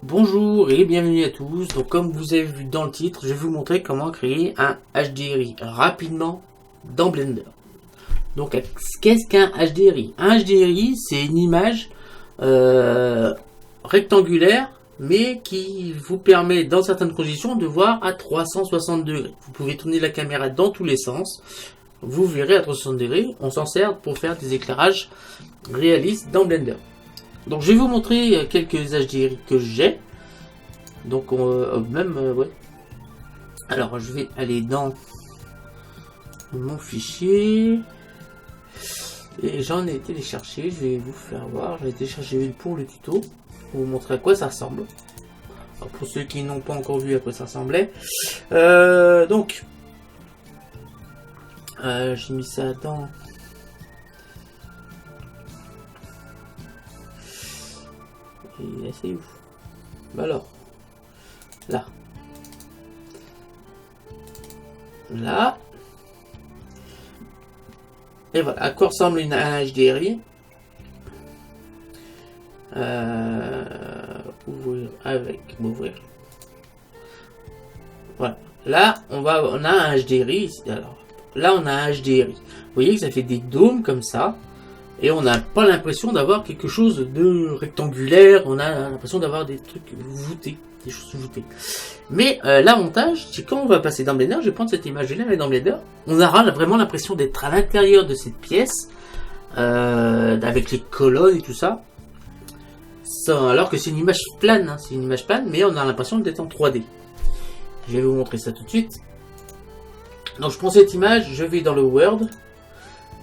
Bonjour et bienvenue à tous. Donc comme vous avez vu dans le titre, je vais vous montrer comment créer un HDRI rapidement dans Blender. Donc qu'est-ce qu'un HDRI? Un HDRI, c'est une image rectangulaire mais qui vous permet dans certaines conditions de voir à 360 degrés. Vous pouvez tourner la caméra dans tous les sens. Vous verrez à 360 degrés. On s'en sert pour faire des éclairages réalistes dans Blender. Donc je vais vous montrer quelques HDRI que j'ai. Donc ouais. Alors je vais aller dans mon fichier. Et j'en ai téléchargé. Je vais vous faire voir. J'en ai téléchargé une pour le tuto. Pour vous montrer à quoi ça ressemble. Alors, pour ceux qui n'ont pas encore vu à quoi ça ressemblait. Donc j'ai mis ça dans... Et là, c'est où? Alors, là, et voilà, à quoi ressemble un HDRI. Ouvrir. Voilà, là, on a un HDRI. Alors, là, on a un HDRI. Vous voyez que ça fait des dômes comme ça. Et on n'a pas l'impression d'avoir quelque chose de rectangulaire, on a l'impression d'avoir des trucs voûtés, des choses voûtées. Mais l'avantage, c'est quand on va passer dans Blender, je vais prendre cette image-là, mais dans Blender, on aura vraiment l'impression d'être à l'intérieur de cette pièce, avec les colonnes et tout ça. Alors que c'est une image plane, hein, c'est une image plane, mais on a l'impression d'être en 3D. Je vais vous montrer ça tout de suite. Donc je prends cette image, je vais dans le Word.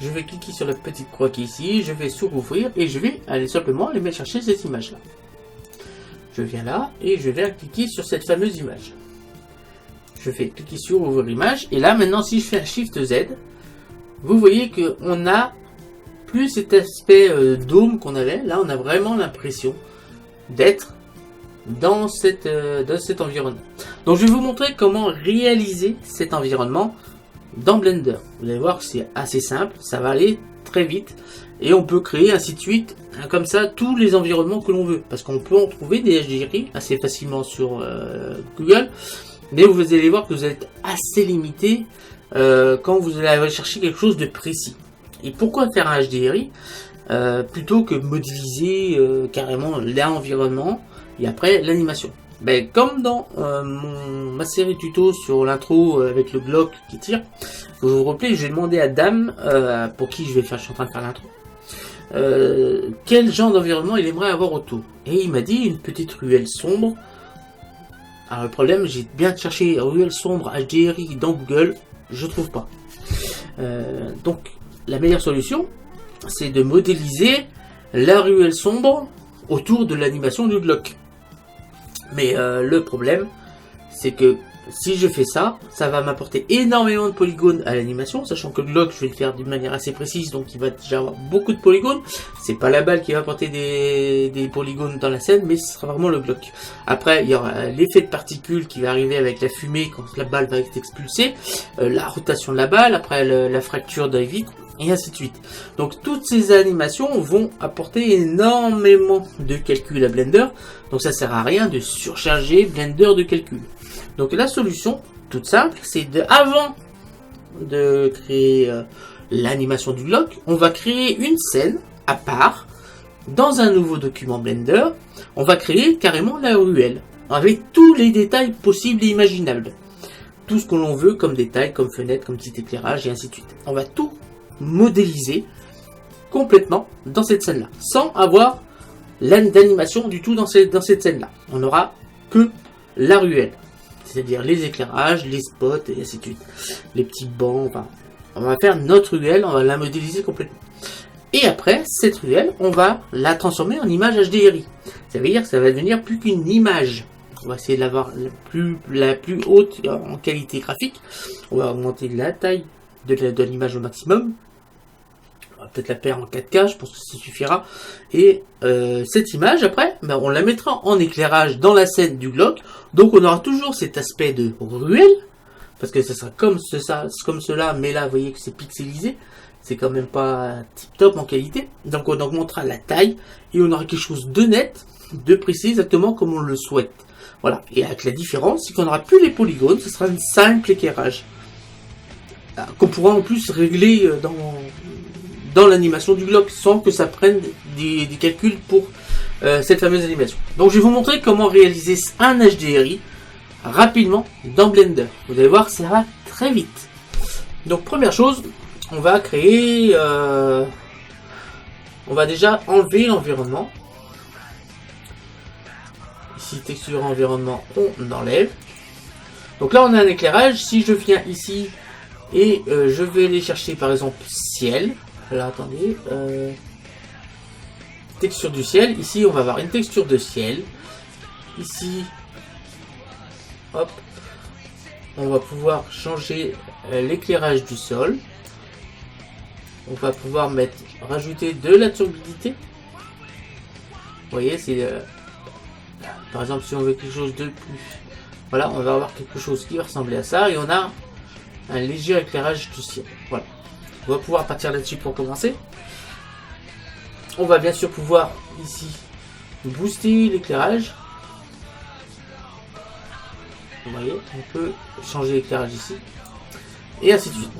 Je vais cliquer sur la petite croix qui est ici, je vais sur ouvrir et je vais aller simplement aller chercher cette image là. Je viens là et je vais cliquer sur cette fameuse image. Je fais cliquer sur ouvrir image et là maintenant si je fais un Shift Z, vous voyez que on a plus cet aspect dôme qu'on avait. Là on a vraiment l'impression d'être dans cet environnement. Donc je vais vous montrer comment réaliser cet environnement dans Blender. Vous allez voir que c'est assez simple, ça va aller très vite et on peut créer ainsi de suite, comme ça, tous les environnements que l'on veut, parce qu'on peut en trouver des HDRI assez facilement sur Google, mais vous allez voir que vous êtes assez limité quand vous allez aller chercher quelque chose de précis. Et pourquoi faire un HDRI plutôt que modéliser carrément l'environnement et après l'animation? Ben, comme dans ma série tuto sur l'intro avec le Glock qui tire, vous vous rappelez, j'ai demandé à Dame, pour qui je suis en train de faire l'intro, quel genre d'environnement il aimerait avoir autour. Et il m'a dit une petite ruelle sombre. Alors le problème, j'ai bien cherché ruelle sombre HDRI dans Google, je trouve pas. Donc la meilleure solution, c'est de modéliser la ruelle sombre autour de l'animation du Glock. Mais le problème, c'est que si je fais ça, ça va m'apporter énormément de polygones à l'animation, sachant que le Glock, je vais le faire d'une manière assez précise, donc il va déjà avoir beaucoup de polygones. C'est pas la balle qui va apporter des polygones dans la scène, mais ce sera vraiment le Glock. Après, il y aura l'effet de particules qui va arriver avec la fumée quand la balle va être expulsée, la rotation de la balle, après la fracture d'un vitre, et ainsi de suite. Donc toutes ces animations vont apporter énormément de calculs à Blender, donc ça sert à rien de surcharger Blender de calcul. Donc la solution toute simple, c'est avant de créer l'animation du Glock, on va créer une scène à part dans un nouveau document Blender. On va créer carrément la ruelle avec tous les détails possibles et imaginables, tout ce que l'on veut comme détails, comme fenêtre, comme petit éclairage et ainsi de suite. On va tout modéliser complètement dans cette scène là, sans avoir d'animation du tout dans cette scène là. On n'aura que la ruelle, c'est-à-dire les éclairages, les spots et ainsi de suite, les petits bancs. Enfin, on va faire notre ruelle, on va la modéliser complètement. Et après, cette ruelle, on va la transformer en image HDRI. Ça veut dire que ça va devenir plus qu'une image. On va essayer de l'avoir la plus haute en qualité graphique. On va augmenter la taille de l'image au maximum. On va peut-être la faire en 4K, je pense que ça suffira. Et cette image, après, ben, on la mettra en éclairage dans la scène du Glock. Donc on aura toujours cet aspect de ruelle, parce que ça sera comme cela, mais là, vous voyez que c'est pixelisé. C'est quand même pas tip top en qualité. Donc on augmentera la taille et on aura quelque chose de net de presser exactement comme on le souhaite. Voilà. Et avec la différence, c'est qu'on n'aura plus les polygones, ce sera un simple éclairage. Qu'on pourra en plus régler dans l'animation du bloc sans que ça prenne des calculs pour cette fameuse animation. Donc je vais vous montrer comment réaliser un HDRI rapidement dans Blender. Vous allez voir, ça va très vite. Donc première chose, on va créer... on va déjà enlever l'environnement. Ici, texture environnement, on enlève. Donc là, on a un éclairage. Si je viens ici et je vais aller chercher par exemple ciel. Là, attendez. Texture du ciel. Ici, on va avoir une texture de ciel. Ici, hop. On va pouvoir changer l'éclairage du sol. On va pouvoir rajouter de la turbidité. Vous voyez, c'est... par exemple, si on veut quelque chose de plus... Voilà, on va avoir quelque chose qui va ressembler à ça. Et on a un léger éclairage du ciel. Voilà. On va pouvoir partir là-dessus pour commencer. On va bien sûr pouvoir, ici, booster l'éclairage. Vous voyez, on peut changer l'éclairage ici. Et ainsi de suite.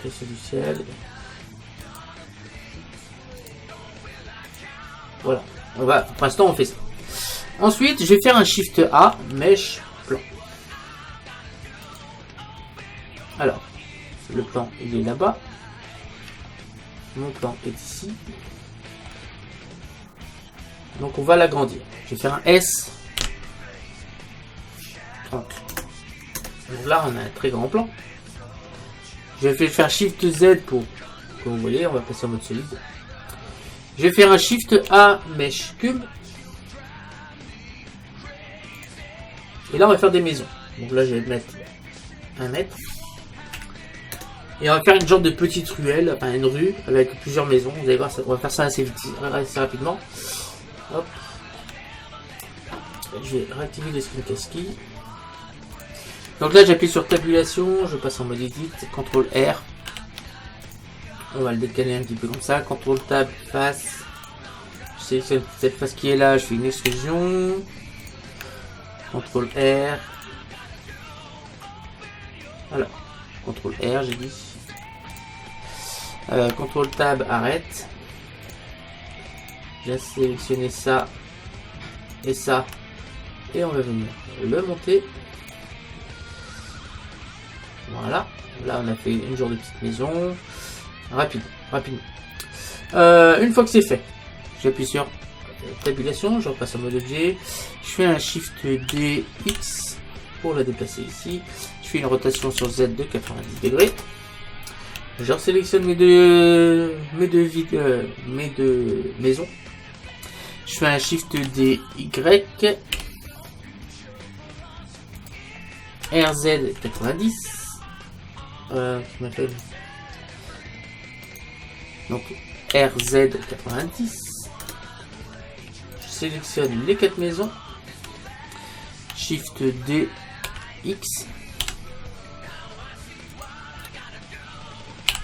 Question du ciel. Voilà. Pour l'instant, on fait ça. Ensuite, je vais faire un Shift A, Mesh, Plan. Alors, le plan, il est là-bas. Mon plan est ici. Donc, on va l'agrandir. Je vais faire un S. 30. Donc là, on a un très grand plan. Je vais faire Shift Z pour que vous voyez, on va passer en mode solide. Je vais faire un Shift A, Mesh Cube. Et là, on va faire des maisons. Donc là, je vais mettre 1 mètre. Et on va faire une genre de petite ruelle, enfin une rue avec plusieurs maisons. Vous allez voir, on va faire ça assez rapidement. Hop. Je vais réactiver les screencasting. Donc là, j'appuie sur tabulation, je passe en mode edit, CTRL R. On va le décaler un petit peu comme ça. CTRL Tab, face. Je sélectionne cette face qui est là, je fais une extrusion. CTRL R. Voilà. CTRL R, j'ai dit. CTRL Tab, arrête. J'ai sélectionné ça et ça. Et on va venir le monter. Voilà. Là, on a fait une genre de petite maison. Rapidement. Une fois que c'est fait, j'appuie sur tabulation, je repasse en mode objet. Je fais un Shift D X pour la déplacer ici. Je fais une rotation sur Z de 90 degrés. Je sélectionne mes deux maisons. Je fais un Shift D Y. RZ 90. Je m'appelle. Donc RZ 90. Je sélectionne les 4 maisons. Shift D X.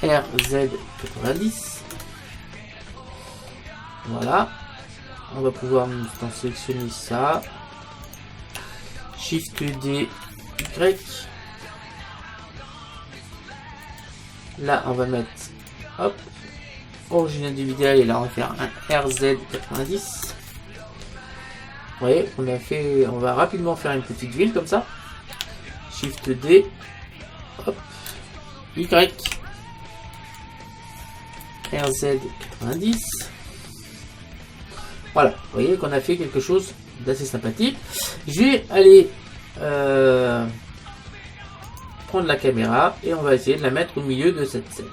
RZ 90. Voilà. On va pouvoir maintenant sélectionner ça. Shift D Y. Là, on va mettre, hop, original du vidéo, et là, on va faire un RZ90. Vous voyez, on va rapidement faire une petite ville comme ça. Shift D, hop, Y, RZ90. Voilà, vous voyez qu'on a fait quelque chose d'assez sympathique. Je vais aller prendre la caméra et on va essayer de la mettre au milieu de cette scène.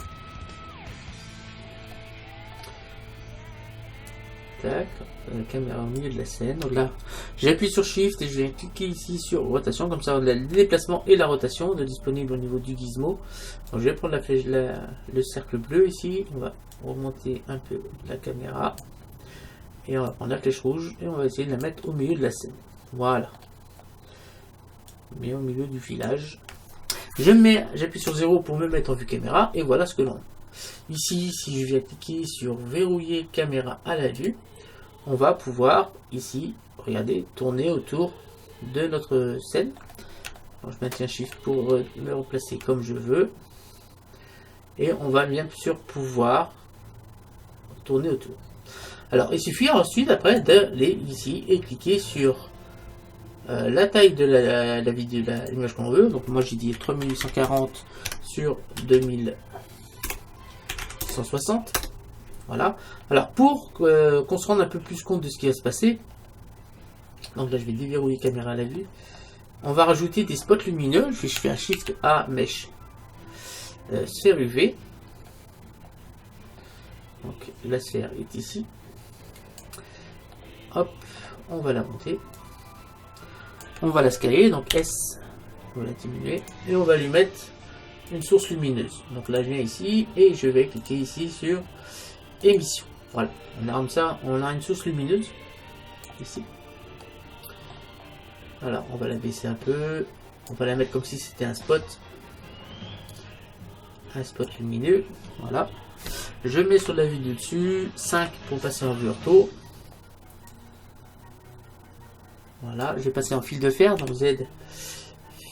Tac, la caméra au milieu de la scène. Donc là, j'appuie sur Shift et je vais cliquer ici sur rotation, comme ça on a le déplacement et la rotation de disponible au niveau du gizmo. Donc je vais prendre le cercle bleu ici, on va remonter un peu la caméra et on va prendre la flèche rouge et on va essayer de la mettre au milieu de la scène. Voilà. Mais au milieu du village. J'appuie sur 0 pour me mettre en vue caméra et voilà ce que l'on a. Ici, si je viens cliquer sur verrouiller caméra à la vue, on va pouvoir ici, regardez, tourner autour de notre scène. Alors, je maintiens Shift pour me replacer comme je veux. Et on va bien sûr pouvoir tourner autour. Alors, il suffit ensuite, après, d'aller ici et cliquer sur la taille de la vidéo, l'image qu'on veut. Donc, moi, j'ai dit 3840 sur 2160. Voilà. Alors, pour qu'on se rende un peu plus compte de ce qui va se passer, donc là, je vais déverrouiller caméra à la vue. On va rajouter des spots lumineux. Je fais un Shift A, Mesh, sphère UV. Donc, la sphère est ici. Hop, on va la monter. On va la scaler, donc S, on va la diminuer. Et on va lui mettre une source lumineuse. Donc là, je viens ici et je vais cliquer ici sur émission. Voilà, on a comme ça, on a une source lumineuse ici. Voilà, on va la baisser un peu. On va la mettre comme si c'était un spot. Un spot lumineux. Voilà. Je mets sur la vue du dessus 5 pour passer en vue ortho. Voilà, je vais passer en fil de fer, donc Z,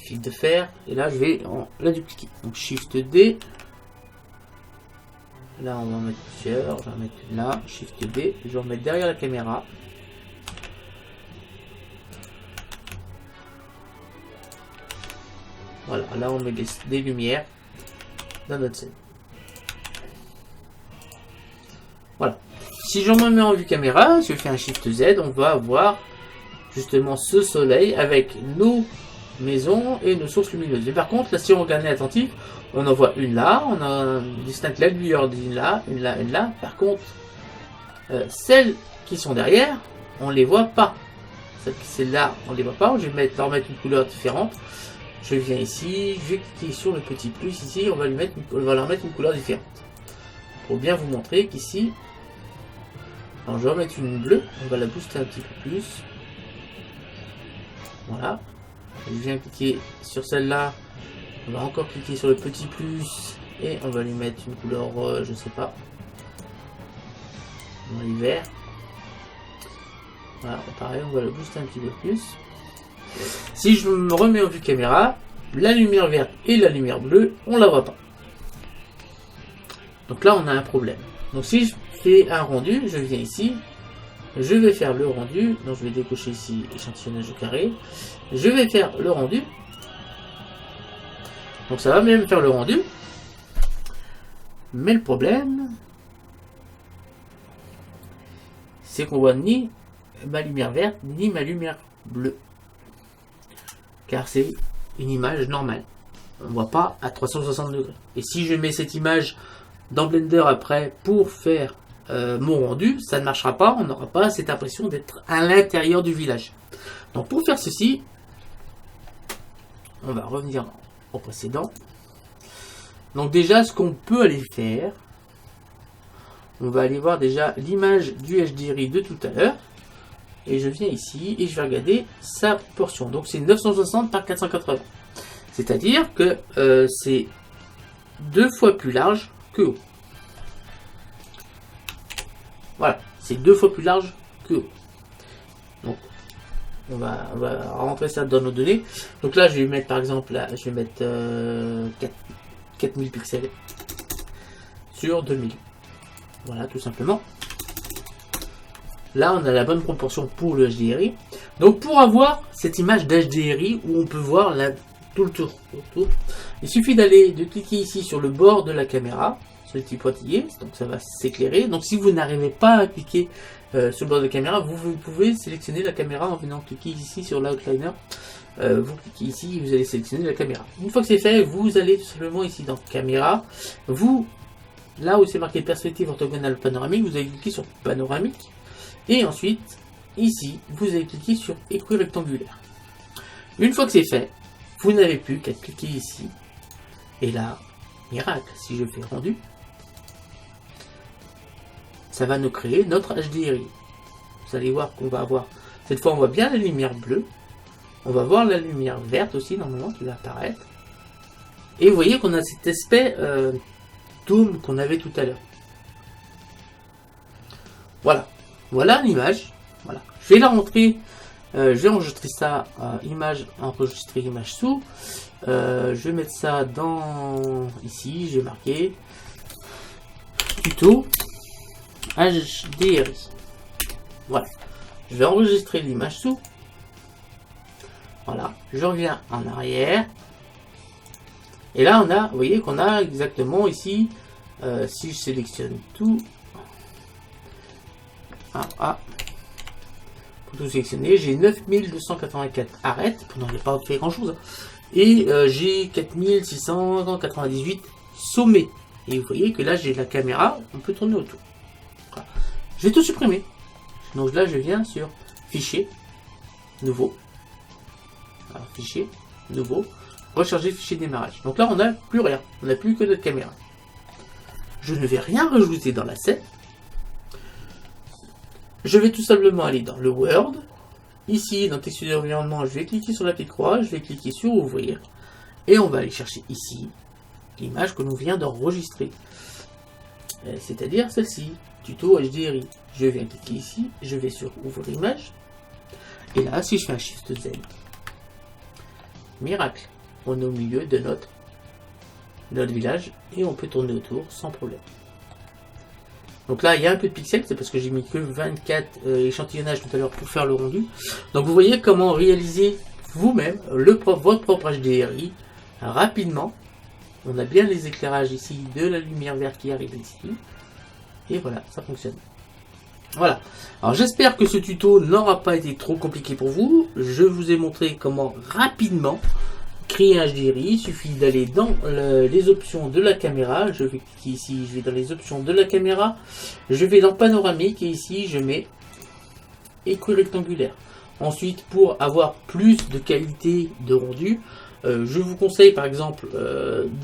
fil de fer, et là je vais la dupliquer. Donc Shift D. Là on va en mettre plusieurs, je vais en mettre une là, Shift D, je vais en mettre derrière la caméra. Voilà, là on met des lumières dans notre scène. Voilà. Si j'en me mets en vue caméra, je fais un Shift Z, on va avoir justement ce soleil avec nos maisons et nos sources lumineuses. Mais par contre, là, si on regarde attentif, on en voit une là, on a distingue la lueur d'une là, une là, une là. Par contre, celles qui sont derrière, on les voit pas. Celles-là, on les voit pas. Je vais leur mettre une couleur différente. Je viens ici, je vais cliquer sur le petit plus ici, on va leur mettre une couleur différente. Pour bien vous montrer qu'ici, alors je vais remettre une bleue, on va la booster un petit peu plus. Voilà. Je viens cliquer sur celle-là, on va encore cliquer sur le petit plus et on va lui mettre une couleur, je sais pas, vert. Voilà, pareil, on va le booster un petit peu plus. Si je me remets en vue caméra, la lumière verte et la lumière bleue, on la voit pas. Donc là, on a un problème. Donc si je fais un rendu, je viens ici, je vais faire le rendu. Donc je vais décocher ici échantillonnage au carré. Je vais faire le rendu. Donc ça va même faire le rendu. Mais le problème, c'est qu'on voit ni ma lumière verte, ni ma lumière bleue. Car c'est une image normale. On ne voit pas à 360 degrés. Et si je mets cette image dans Blender après pour faire mon rendu, ça ne marchera pas. On n'aura pas cette impression d'être à l'intérieur du village. Donc pour faire ceci, on va revenir au précédent. Donc déjà, ce qu'on peut aller faire, on va aller voir déjà l'image du HDRI de tout à l'heure. Et je viens ici et je vais regarder sa portion. Donc c'est 960 par 480. C'est-à-dire que c'est 2 fois plus large que haut. Voilà, c'est 2 fois plus large que haut. Donc on va rentrer ça dans nos données. Donc là je vais mettre par exemple, là, je vais mettre 4000 pixels sur 2000. Voilà, tout simplement. Là, on a la bonne proportion pour le HDRI. Donc, pour avoir cette image d'HDRI où on peut voir tout le tour, il suffit de cliquer ici sur le bord de la caméra, sur le petit pointillé. Donc, ça va s'éclairer. Donc, si vous n'arrivez pas à cliquer sur le bord de la caméra, vous pouvez sélectionner la caméra en venant cliquer ici sur l'outliner. Vous cliquez ici et vous allez sélectionner la caméra. Une fois que c'est fait, vous allez tout simplement ici dans caméra. Là où c'est marqué perspective orthogonale panoramique, vous allez cliquer sur panoramique. Et ensuite, ici, vous allez cliquer sur équirectangulaire. Une fois que c'est fait, vous n'avez plus qu'à cliquer ici. Et là, miracle, si je fais rendu, ça va nous créer notre HDRI. Vous allez voir qu'on va avoir, cette fois on voit bien la lumière bleue. On va voir la lumière verte aussi, normalement, qui va apparaître. Et vous voyez qu'on a cet aspect dôme qu'on avait tout à l'heure. Voilà. Voilà l'image. Voilà. Je vais la rentrer. Je vais enregistrer ça image, enregistrer image sous. Je vais mettre ça dans ici. J'ai marqué tuto HDRI. Voilà. Je vais enregistrer l'image sous. Voilà. Je reviens en arrière. Et là, on a, vous voyez qu'on a exactement ici, si je sélectionne tout, pour tout sélectionner, j'ai 9284 arrêts, on n'a pas fait grand chose, et j'ai 4698 sommets. Et vous voyez que là, j'ai la caméra, on peut tourner autour. Voilà. Je vais tout supprimer. Donc là, je viens sur Fichier, Nouveau. Alors, Fichier, Nouveau. Recharger fichier démarrage. Donc là, on n'a plus rien. On n'a plus que notre caméra. Je ne vais rien rajouter dans la scène. Je vais tout simplement aller dans le Word. Ici, dans texture d'environnement, je vais cliquer sur la petite croix. Je vais cliquer sur Ouvrir. Et on va aller chercher ici l'image que l'on vient d'enregistrer. C'est-à-dire celle-ci. Tuto HDRI. Je viens cliquer ici. Je vais sur Ouvrir image. Et là, si je fais un Shift Z. Miracle. On est au milieu de notre village et on peut tourner autour sans problème. Donc là, il y a un peu de pixels, c'est parce que j'ai mis que 24 échantillonnages tout à l'heure pour faire le rendu. Donc vous voyez comment réaliser vous-même votre propre HDRI rapidement. On a bien les éclairages ici de la lumière verte qui arrive ici. Et voilà, ça fonctionne. Voilà. Alors j'espère que ce tuto n'aura pas été trop compliqué pour vous. Je vous ai montré comment rapidement créer un HDRI. Il suffit d'aller dans les options de la caméra. Je vais cliquer ici, je vais dans les options de la caméra. Je vais dans panoramique et ici je mets écran rectangulaire. Ensuite, pour avoir plus de qualité de rendu, je vous conseille par exemple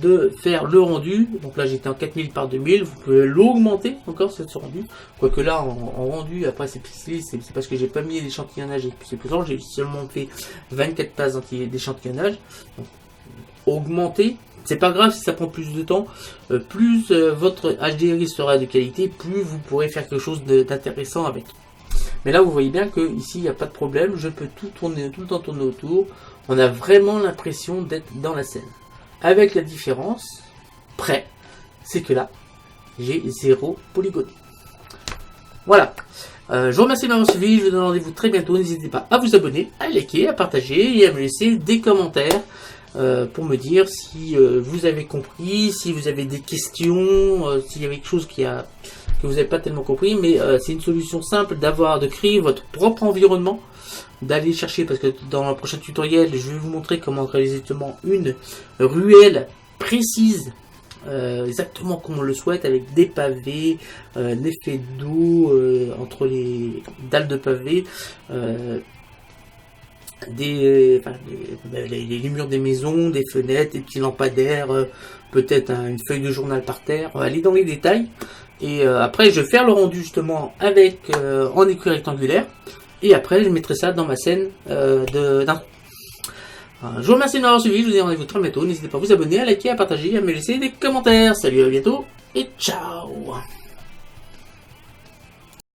de faire le rendu. Donc là j'étais en 4000 par 2000, vous pouvez l'augmenter encore ce rendu. Quoique là en rendu, après c'est pixelé, c'est parce que j'ai pas mis l'échantillonnage et puis c'est plus grand, j'ai seulement fait 24 passes d'échantillonnage. Augmenter, c'est pas grave si ça prend plus de temps, plus votre HDRI sera de qualité, plus vous pourrez faire quelque chose d'intéressant avec. Mais là vous voyez bien que ici il n'y a pas de problème, je peux tout le temps tourner autour. On a vraiment l'impression d'être dans la scène. Avec la différence, près, c'est que là, j'ai 0 polygone. Voilà. Je vous remercie de m'avoir suivi. Je vous donne rendez-vous très bientôt. N'hésitez pas à vous abonner, à liker, à partager et à me laisser des commentaires pour me dire si vous avez compris, si vous avez des questions, s'il y avait quelque chose que vous n'avez pas tellement compris. Mais c'est une solution simple de créer votre propre environnement. D'aller chercher, parce que dans le prochain tutoriel je vais vous montrer comment réaliser justement une ruelle précise, exactement comme on le souhaite, avec des pavés, un effet d'eau entre les dalles de pavés, les murs des maisons, des fenêtres, des petits lampadaires, peut-être une feuille de journal par terre. On va aller dans les détails et après je vais faire le rendu justement avec en écran rectangulaire. Et après, je mettrai ça dans ma scène d'intro. Je vous remercie de m'avoir suivi. Je vous dis rendez-vous très bientôt. N'hésitez pas à vous abonner, à liker, à partager, à me laisser des commentaires. Salut, à bientôt et ciao!